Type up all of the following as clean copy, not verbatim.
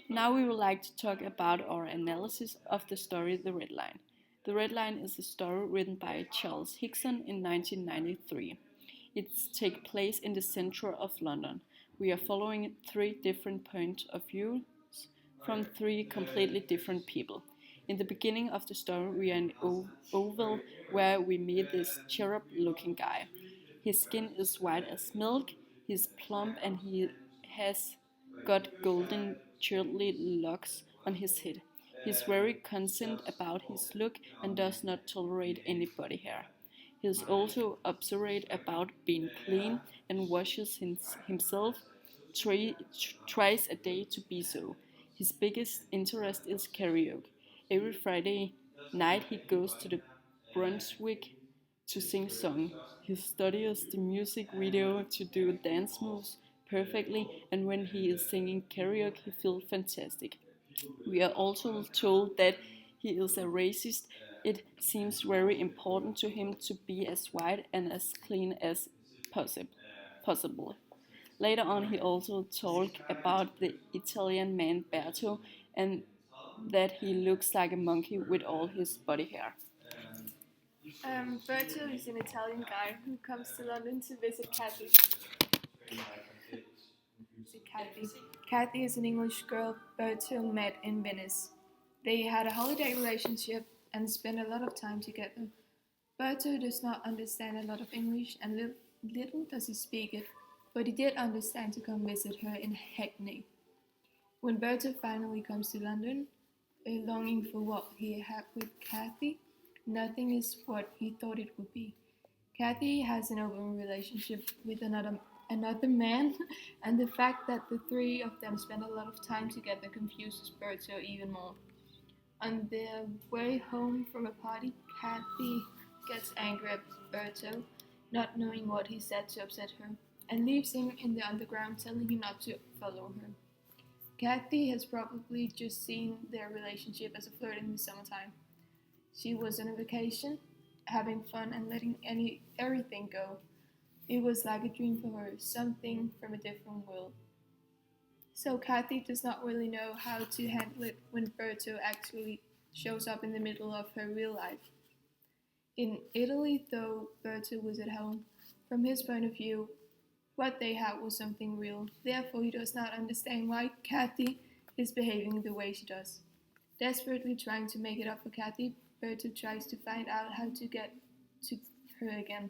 Now we would like to talk about our analysis of the story The Red Line. The Red Line is a story written by Charles Hickson in 1993. It takes place in the centre of London. We are following three different points of view from three completely different people. In the beginning of the story, we are in Oval, where we meet this cherub-looking guy. His skin is white as milk, he's plump, and he has got golden curly locks on his head. He's very concerned about his look and does not tolerate any body hair. He is also obsessed about being clean and washes himself twice a day to be so. His biggest interest is karaoke. Every Friday night he goes to the Brunswick to sing song. He studies the music video to do dance moves perfectly, and when he is singing karaoke he feels fantastic. We are also told that he is a racist. It seems very important to him to be as white and as clean as possible. Later on, he also talked about the Italian man Berto and that he looks like a monkey with all his body hair. Berto is an Italian guy who comes to London to visit Kathy. Kathy is an English girl Berto met in Venice. They had a holiday relationship and spent a lot of time together. Berto does not understand a lot of English and little does he speak it, but he did understand to come visit her in Hackney. When Berto finally comes to London, longing for what he had with Kathy, nothing is what he thought it would be. Kathy has an open relationship with another man, and the fact that the three of them spend a lot of time together confuses Berto even more. On their way home from a party, Kathy gets angry at Berto, not knowing what he said to upset her, and leaves him in the underground, telling him not to follow her. Kathy has probably just seen their relationship as a flirt in the summertime. She was on a vacation, having fun and letting everything go. It was like a dream for her, something from a different world. So Kathy does not really know how to handle it when Berto actually shows up in the middle of her real life. In Italy, though Berto was at home, from his point of view, what they had was something real. Therefore, he does not understand why Kathy is behaving the way she does. Desperately trying to make it up for Kathy, Berto tries to find out how to get to her again.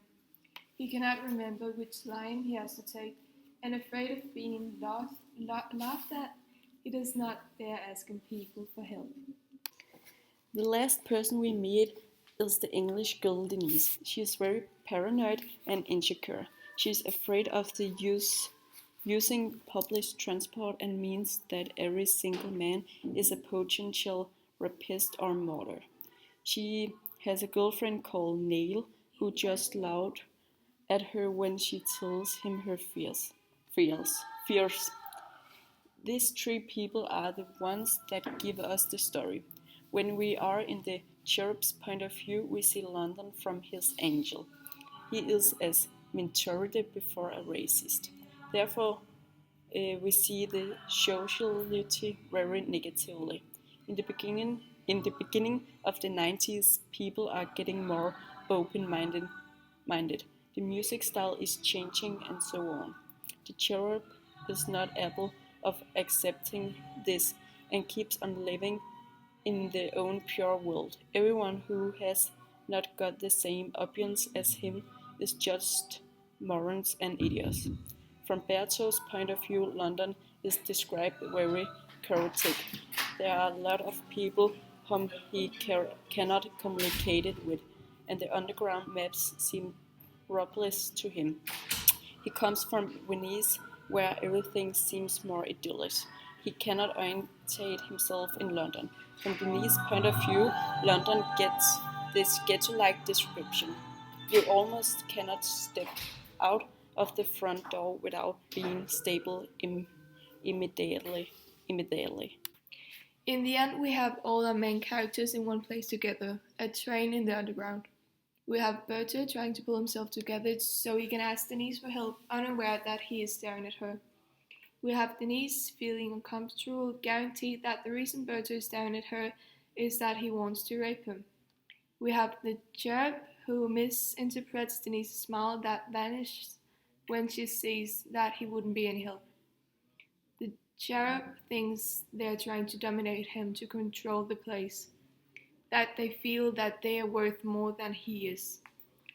He cannot remember which line he has to take, and afraid of being laughed at, he does not dare asking people for help. The last person we meet is the English girl Denise. She is very paranoid and insecure. She is afraid of the using public transport and means that every single man is a potential rapist or murderer. She has a girlfriend called Neil who just laughs at her when she tells him her fears. These three people are the ones that give us the story. When we are in the cherub's point of view, we see London from his angle. He is as minority before a racist. Therefore, we see the sociality very negatively. In the beginning of the 90s, people are getting more open-minded. The music style is changing and so on. The cherub is not able of accepting this and keeps on living in their own pure world. Everyone who has not got the same opinions as him is just morons and idiots. From Berto's point of view, London is described very chaotic. There are a lot of people whom he cannot communicate with, and the underground maps seem ruthless to him. He comes from Venice, where everything seems more idyllic. He cannot orientate himself in London. From Denise's point of view, London gets this ghetto-like description. You almost cannot step out of the front door without being stable immediately. In the end, we have all our main characters in one place together, a train in the underground. We have Berto trying to pull himself together so he can ask Denise for help, unaware that he is staring at her. We have Denise feeling uncomfortable, guaranteed that the reason Berto is down at her is that he wants to rape him. We have the cherub who misinterprets Denise's smile that vanishes when she sees that he wouldn't be any help. The cherub thinks they're trying to dominate him to control the place, that they feel that they are worth more than he is.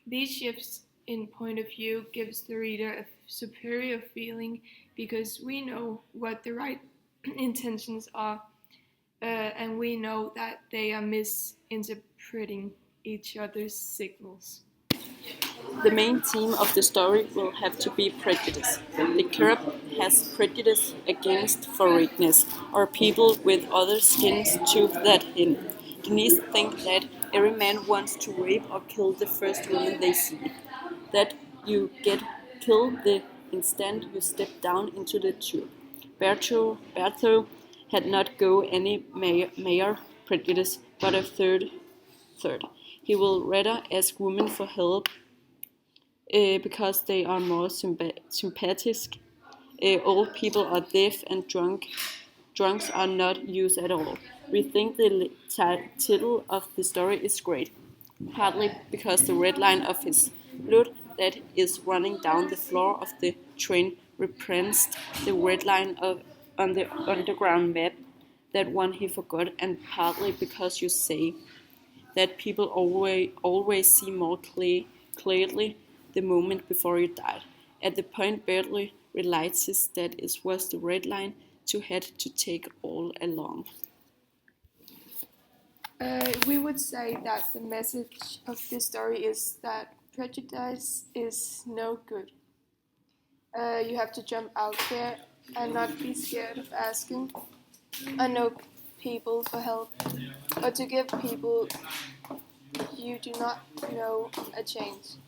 These shifts in point of view gives the reader a superior feeling because we know what the right intentions are, and we know that they are misinterpreting each other's signals. The main theme of the story will have to be prejudice. The cherub has prejudice against foreigners or people with other skins too than him. Denise thinks that every man wants to rape or kill the first woman they see. That you get killed the instant you step down into the tube. Bertho had not go any mayor prejudice, but a third. He will rather ask women for help because they are more sympathetic. Old people are deaf and drunk. Drunks are not used at all. We think the title of the story is great, partly because the red line of his blood that is running down the floor of the train represents the red line on the underground map, that one he forgot, and partly because you say that people always see more clearly the moment before you died. At the point Bertley realizes that it was the red line to had to take all along. We would say that the message of this story is that prejudice is no good. You have to jump out there and not be scared of asking or know people for help, or to give people you do not know a chance.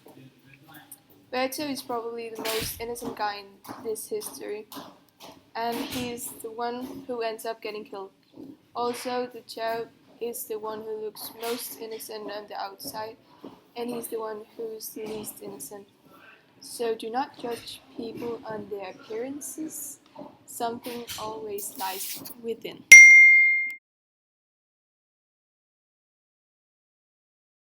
Berto is probably the most innocent guy in this history, and he's the one who ends up getting killed. Also, the cherub is the one who looks most innocent on the outside, and he's the one who's the least innocent. So do not judge people on their appearances. Something always lies within.